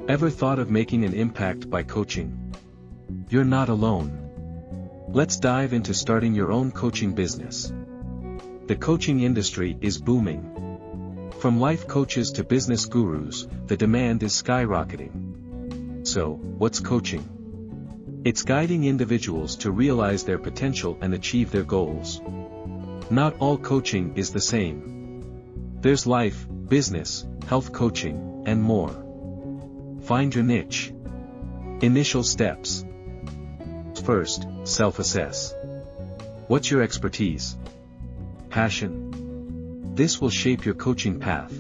Ever thought of making an impact by coaching? You're not alone. Let's dive into starting your own coaching business. The coaching industry is booming. From life coaches to business gurus, the demand is skyrocketing. So, what's coaching? It's guiding individuals to realize their potential and achieve their goals. Not all coaching is the same. There's life, business, health coaching, and more. Find your niche. Initial steps. First, self-assess. What's your expertise? Passion? This will shape your coaching path.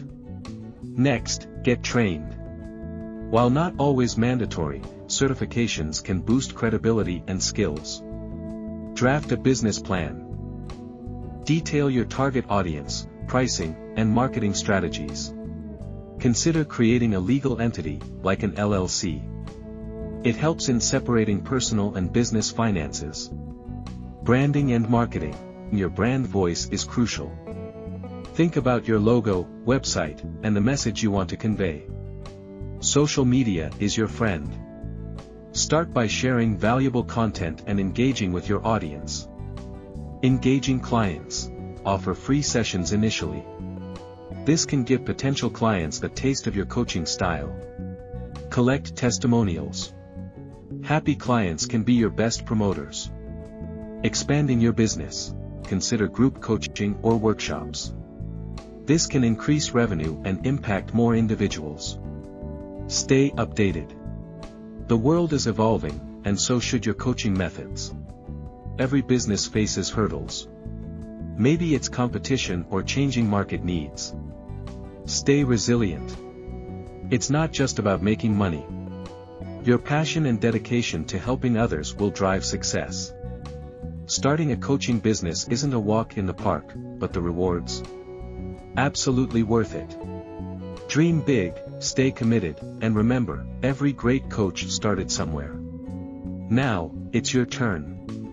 Next, get trained. While not always mandatory, certifications can boost credibility and skills. Draft a business plan. Detail your target audience, pricing, and marketing strategies. Consider creating a legal entity, like an LLC. It helps in separating personal and business finances. Branding and marketing. Your brand voice is crucial. Think about your logo, website, and the message you want to convey. Social media is your friend. Start by sharing valuable content and engaging with your audience. Engaging clients. Offer free sessions initially. This can give potential clients a taste of your coaching style. Collect testimonials. Happy clients can be your best promoters. Expanding your business. Consider group coaching or workshops. This can increase revenue and impact more individuals. Stay updated. The world is evolving, and so should your coaching methods. Every business faces hurdles. Maybe it's competition or changing market needs. Stay resilient. It's not just about making money. Your passion and dedication to helping others will drive success. Starting a coaching business isn't a walk in the park, but the rewards? Absolutely worth it. Dream big, stay committed, and remember, every great coach started somewhere. Now, it's your turn.